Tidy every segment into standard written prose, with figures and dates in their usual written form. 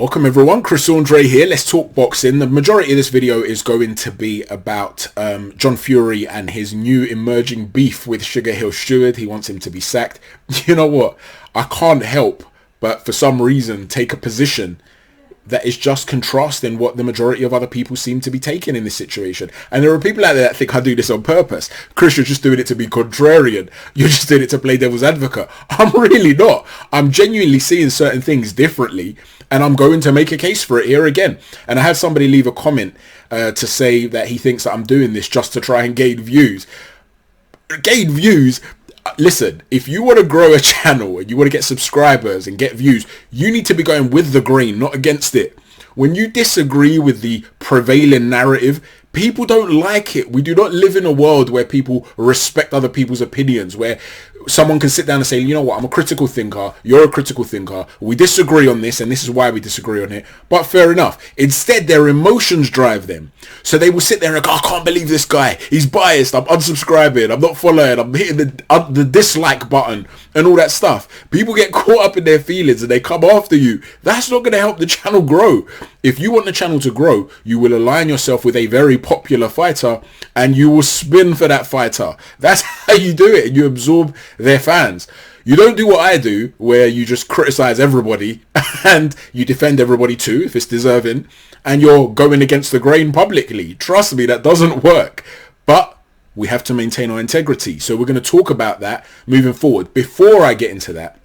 Welcome everyone, Chris Andre here. Let's talk boxing. The majority of this video is going to be about John Fury and his new emerging beef with Sugar Hill Stewart. He wants him to be sacked. You know what? I can't help but for some reason take a position that is just contrasting what the majority of other people seem to be taking in this situation. And there are people out there that think I do this on purpose. Chris, you're just doing it to be contrarian. You're just doing it to play devil's advocate. I'm really not. I'm genuinely seeing certain things differently, and I'm going to make a case for it here again. And I had somebody leave a comment to say that he thinks that I'm doing this just to try and gain views. Gain views? Listen, if you want to grow a channel and you want to get subscribers and get views, you need to be going with the grain, not against it. When you disagree with the prevailing narrative, people don't like it. We do not live in a world where people respect other people's opinions, where someone can sit down and say, you know what, I'm a critical thinker, you're a critical thinker, we disagree on this and this is why we disagree on it, but fair enough. Instead, their emotions drive them. So they will sit there and go, I can't believe this guy, he's biased, I'm unsubscribing, I'm not following, I'm hitting the dislike button and all that stuff. People get caught up in their feelings and they come after you. That's not going to help the channel grow. If you want the channel to grow, you will align yourself with a very popular fighter and you will spin for that fighter. That's how you do it. You absorb their fans. You don't do what I do, where you just criticize everybody and you defend everybody too if it's deserving, and you're going against the grain publicly. Trust me, that doesn't work. But we have to maintain our integrity. So we're going to talk about that moving forward. Before I get into that,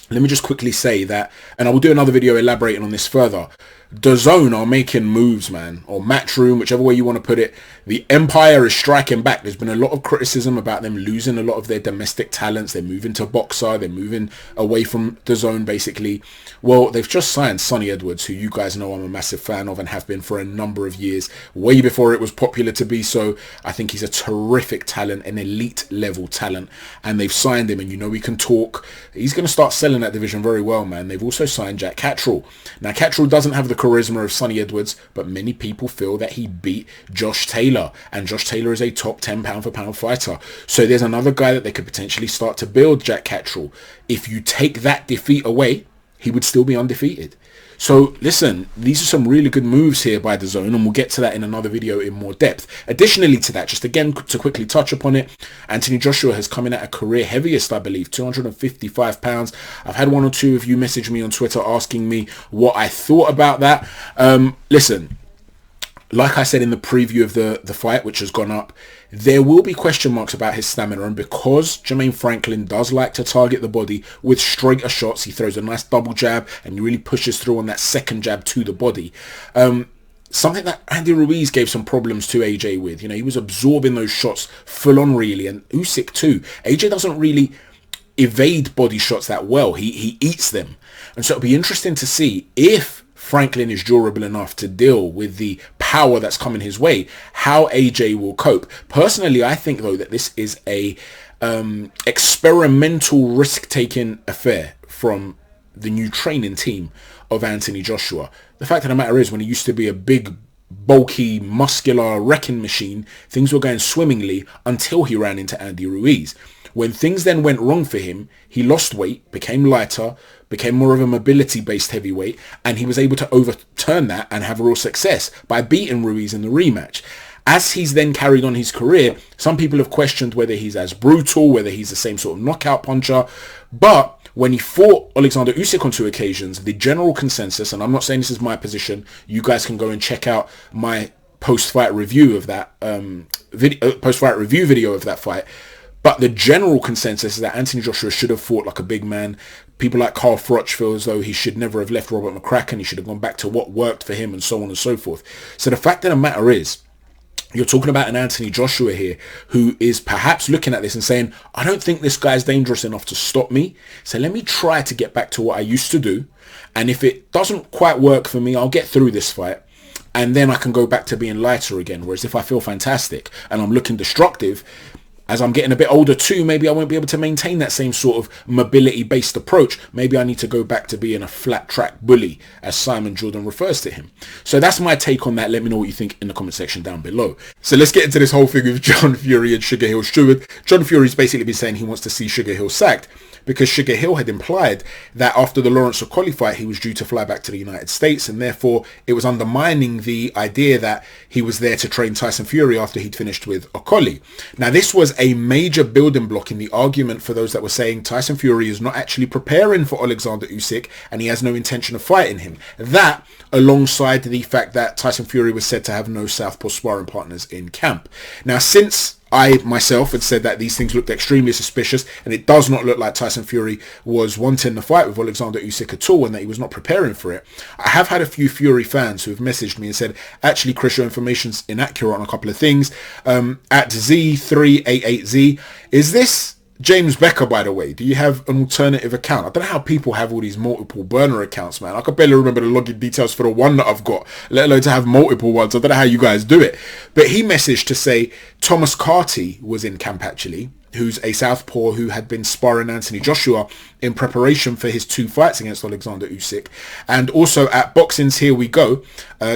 let me just quickly say that, and I will do another video elaborating on this further, DAZN are making moves, man, or MATCHROOM, whichever way you want to put it. The Empire is striking back. There's been a lot of criticism about them losing a lot of their domestic talents. They're moving to Boxer. They're moving away from DAZN, basically. Well, they've just signed Sonny Edwards, who you guys know I'm a massive fan of and have been for a number of years, way before it was popular to be so. I think he's a terrific talent, an elite level talent, and they've signed him, and you know he can talk. He's going to start selling that division very well, man. They've also signed Jack Catterall. Now, Catterall doesn't have the charisma of Sonny Edwards, but many people feel that he beat Josh Taylor, and Josh Taylor is a top 10 pound for pound fighter. So there's another guy that they could potentially start to build, Jack Catterall. If you take that defeat away, he would still be undefeated. So listen, these are some really good moves here by DAZN, and we'll get to that in another video in more depth. Additionally to that, just again to quickly touch upon it, Anthony Joshua has come in at a career heaviest, I believe, 255 pounds. I've had one or two of you message me on Twitter asking me what I thought about that. Listen, like I said in the preview of the fight, which has gone up, there will be question marks about his stamina, and because Jermaine Franklin does like to target the body with straighter shots, he throws a nice double jab and he really pushes through on that second jab to the body. Something that Andy Ruiz gave some problems to AJ with. You know, he was absorbing those shots full on really, and Usyk too. AJ doesn't really evade body shots that well. He eats them. And so it'll be interesting to see if Franklin is durable enough to deal with the power that's coming his way, how AJ will cope. Personally, I think though that this is a experimental risk-taking affair from the new training team of Anthony Joshua. The fact of the matter is, when he used to be a big, bulky, muscular wrecking machine, things were going swimmingly until he ran into Andy Ruiz. When things then went wrong for him, he lost weight, became lighter, became more of a mobility-based heavyweight, and he was able to overturn that and have real success by beating Ruiz in the rematch. As he's then carried on his career, some people have questioned whether he's as brutal, whether he's the same sort of knockout puncher, but when he fought Alexander Usyk on 2 occasions, the general consensus, and I'm not saying this is my position, you guys can go and check out my post-fight review of that post-fight review video of that fight. But the general consensus is that Anthony Joshua should have fought like a big man. People like Carl Froch feel as though he should never have left Robert McCracken. He should have gone back to what worked for him and so on and so forth. So the fact of the matter is, you're talking about an Anthony Joshua here who is perhaps looking at this and saying, I don't think this guy's dangerous enough to stop me. So let me try to get back to what I used to do. And if it doesn't quite work for me, I'll get through this fight. And then I can go back to being lighter again. Whereas if I feel fantastic and I'm looking destructive, as I'm getting a bit older too, maybe I won't be able to maintain that same sort of mobility-based approach. Maybe I need to go back to being a flat-track bully, as Simon Jordan refers to him. So that's my take on that. Let me know what you think in the comment section down below. So let's get into this whole thing with John Fury and Sugar Hill Stewart. John Fury's basically been saying he wants to see Sugar Hill sacked. because Sugar Hill had implied that after the Lawrence Okolie fight, he was due to fly back to the United States, and therefore it was undermining the idea that he was there to train Tyson Fury after he'd finished with Okolie. Now, this was a major building block in the argument for those that were saying Tyson Fury is not actually preparing for Alexander Usyk and he has no intention of fighting him. That, alongside the fact that Tyson Fury was said to have no southpaw sparring partners in camp. Now, since I myself had said that these things looked extremely suspicious, and it does not look like Tyson Fury was wanting the fight with Alexander Usyk at all and that he was not preparing for it, I have had a few Fury fans who have messaged me and said, actually, Chris, your information's inaccurate on a couple of things. At Z388Z, is this James Becker, by the way? Do you have an alternative account? I don't know how people have all these multiple burner accounts, man. I can barely remember the login details for the one that I've got, let alone to have multiple ones. I don't know how you guys do it. But he messaged to say Thomas Carty was in camp, actually, who's a southpaw who had been sparring Anthony Joshua in preparation for his 2 fights against Alexander Usyk. And also at Boxing's Here We Go,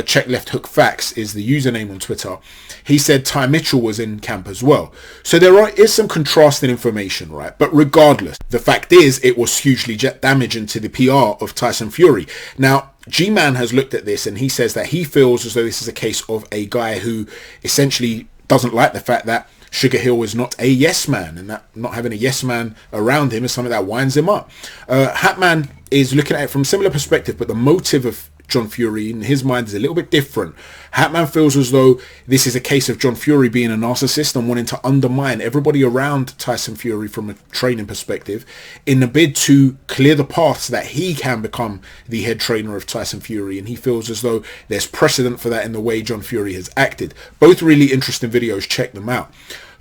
check left hook facts is the username on Twitter. He said Ty Mitchell was in camp as well. So there is some contrasting information, right? But regardless, the fact is it was hugely damaging to the PR of Tyson Fury. Now, G-Man has looked at this and he says that he feels as though this is a case of a guy who essentially doesn't like the fact that Sugar Hill is not a yes man, and that not having a yes man around him is something that winds him up. Hatman is looking at it from a similar perspective, but the motive of John Fury in his mind is a little bit different. Hatman feels as though this is a case of John Fury being a narcissist and wanting to undermine everybody around Tyson Fury from a training perspective in the bid to clear the path so that he can become the head trainer of Tyson Fury, and he feels as though there's precedent for that in the way John Fury has acted. Both really interesting videos, check them out.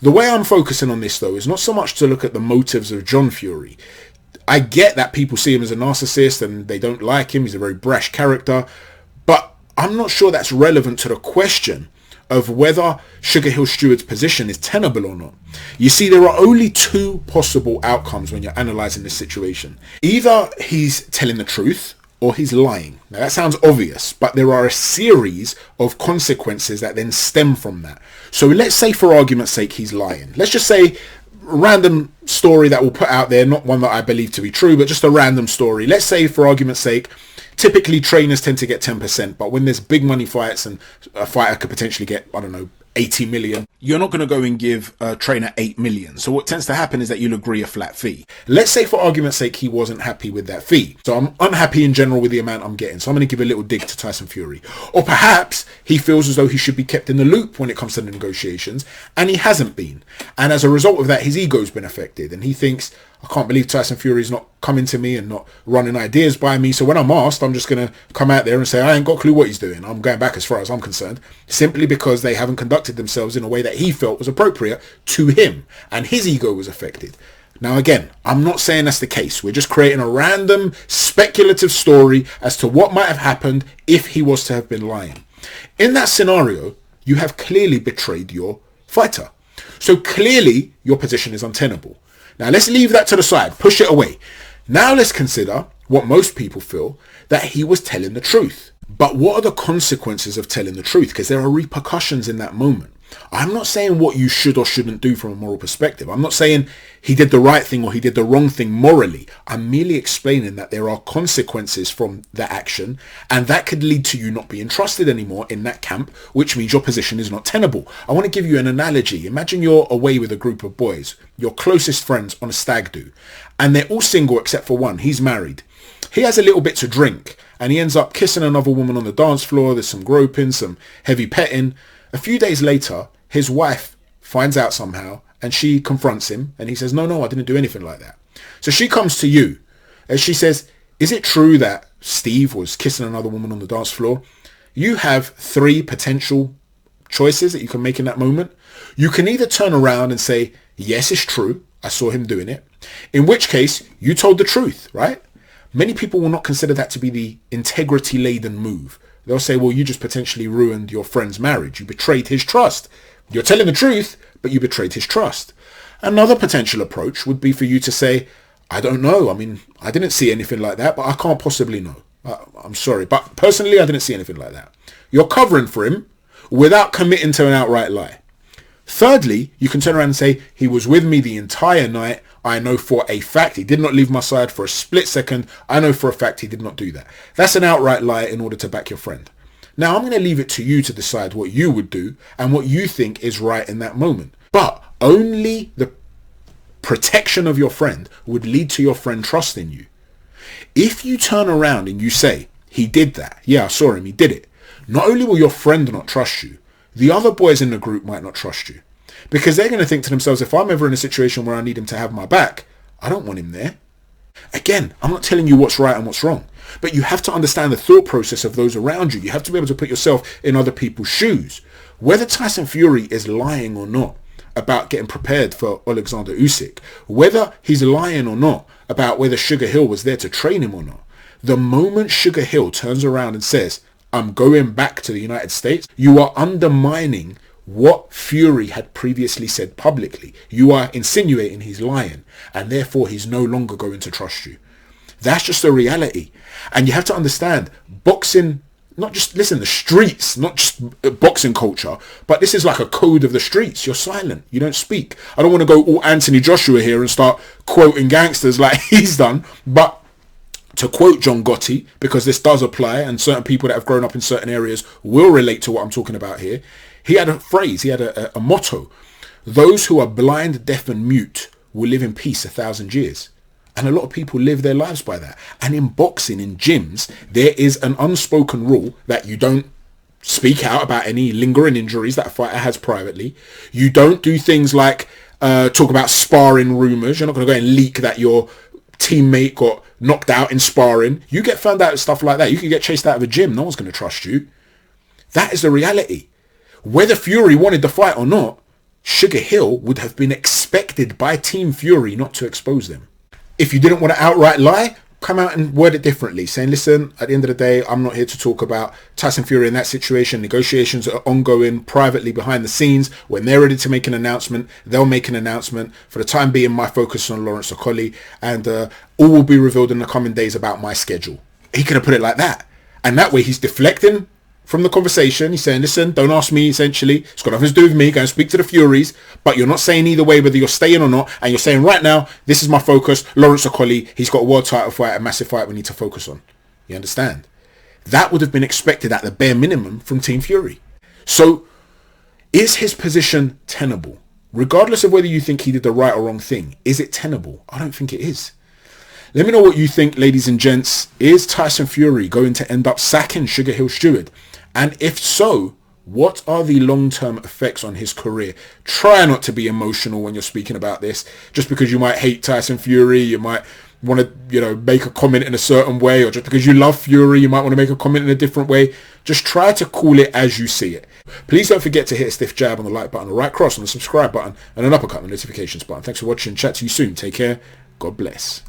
The way I'm focusing on this though is not so much to look at the motives of John Fury. I get that people see him as a narcissist and they don't like him. He's a very brash character. But I'm not sure that's relevant to the question of whether Sugar Hill Steward's position is tenable or not. You see, there are only 2 possible outcomes when you're analysing this situation. Either he's telling the truth or he's lying. Now that sounds obvious, but there are a series of consequences that then stem from that. So let's say for argument's sake he's lying. Let's just say random story that we'll put out there, not one that I believe to be true, but just a random story. Let's say for argument's sake, typically trainers tend to get 10%, but when there's big money fights and a fighter could potentially get, I don't know, 80 million, you're not going to go and give a trainer 8 million. So what tends to happen is that you'll agree a flat fee. Let's say for argument's sake he wasn't happy with that fee. So I'm unhappy in general with the amount I'm getting. So I'm going to give a little dig to Tyson Fury. Or perhaps he feels as though he should be kept in the loop when it comes to the negotiations, and he hasn't been. And as a result of that, his ego's been affected, and he thinks, I can't believe Tyson Fury's not coming to me and not running ideas by me. So when I'm asked, I'm just going to come out there and say, I ain't got a clue what he's doing. I'm going back as far as I'm concerned, simply because they haven't conducted themselves in a way that he felt was appropriate to him, and his ego was affected. Now, again, I'm not saying that's the case. We're just creating a random speculative story as to what might have happened if he was to have been lying. In that scenario, you have clearly betrayed your fighter. So clearly your position is untenable. Now let's leave that to the side, push it away. Now let's consider what most people feel, that he was telling the truth. But what are the consequences of telling the truth? Because there are repercussions in that moment. I'm not saying what you should or shouldn't do from a moral perspective. I'm not saying he did the right thing or he did the wrong thing morally. I'm merely explaining that there are consequences from that action, and that could lead to you not being trusted anymore in that camp, which means your position is not tenable. I want to give you an analogy. Imagine you're away with a group of boys, your closest friends on a stag do, and they're all single except for one. He's married. He has a little bit to drink and he ends up kissing another woman on the dance floor. There's some groping, some heavy petting. A few days later, his wife finds out somehow and she confronts him and he says, no, I didn't do anything like that. So she comes to you and she says, is it true that Steve was kissing another woman on the dance floor? You have 3 potential choices that you can make in that moment. You can either turn around and say, yes, it's true, I saw him doing it. In which case, you told the truth, right? Many people will not consider that to be the integrity-laden move. They'll say, well, you just potentially ruined your friend's marriage. You betrayed his trust. You're telling the truth, but you betrayed his trust. Another potential approach would be for you to say, I don't know. I mean, I didn't see anything like that, but I can't possibly know. I'm sorry, but personally, I didn't see anything like that. You're covering for him without committing to an outright lie. Thirdly, you can turn around and say, he was with me the entire night. I know for a fact he did not leave my side for a split second. I know for a fact he did not do that. That's an outright lie in order to back your friend. Now, I'm going to leave it to you to decide what you would do and what you think is right in that moment. But only the protection of your friend would lead to your friend trusting you. If you turn around and you say, he did that, yeah, I saw him, he did it, not only will your friend not trust you, the other boys in the group might not trust you. Because they're going to think to themselves, if I'm ever in a situation where I need him to have my back, I don't want him there. Again, I'm not telling you what's right and what's wrong, but you have to understand the thought process of those around you. You have to be able to put yourself in other people's shoes. Whether Tyson Fury is lying or not about getting prepared for Alexander Usyk, whether he's lying or not about whether Sugar Hill was there to train him or not, the moment Sugar Hill turns around and says, I'm going back to the United States, you are undermining what Fury had previously said publicly. You are insinuating he's lying, and therefore he's no longer going to trust you. That's just the reality. And you have to understand, boxing, not just, listen, the streets, not just boxing culture, but this is like a code of the streets. You're silent. You don't speak. I don't want to go all Anthony Joshua here and start quoting gangsters like he's done, but to quote John Gotti, because this does apply and certain people that have grown up in certain areas will relate to what I'm talking about here. He had a phrase, he had a motto. Those who are blind, deaf and mute will live in peace 1,000 years. And a lot of people live their lives by that. And in boxing, in gyms, there is an unspoken rule that you don't speak out about any lingering injuries that a fighter has privately. You don't do things like talk about sparring rumours. You're not going to go and leak that your teammate got knocked out in sparring. You get found out with stuff like that, you can get chased out of a gym. No one's going to trust you. That is the reality. Whether Fury wanted the fight or not, Sugar Hill would have been expected by Team Fury not to expose them. If you didn't want to outright lie, come out and word it differently, saying, listen, at the end of the day, I'm not here to talk about Tyson Fury in that situation. Negotiations are ongoing privately behind the scenes. When they're ready to make an announcement, they'll make an announcement. For the time being, my focus is on Lawrence Okoli, and all will be revealed in the coming days about my schedule. He could have put it like that. And that way he's deflecting from the conversation. He's saying, listen, don't ask me, essentially. It's got nothing to do with me. Go and speak to the Furies. But you're not saying either way whether you're staying or not. And you're saying right now, this is my focus. Lawrence Okoli, he's got a world title fight, a massive fight we need to focus on. You understand? That would have been expected at the bare minimum from Team Fury. So is his position tenable? Regardless of whether you think he did the right or wrong thing, is it tenable? I don't think it is. Let me know what you think, ladies and gents. Is Tyson Fury going to end up sacking Sugar Hill Stewart? And if so, what are the long-term effects on his career? Try not to be emotional when you're speaking about this. Just because you might hate Tyson Fury, you might want to, make a comment in a certain way, or just because you love Fury, you might want to make a comment in a different way. Just try to call it as you see it. Please don't forget to hit a stiff jab on the like button, a right cross on the subscribe button, and an uppercut on the notifications button. Thanks for watching. Chat to you soon. Take care. God bless.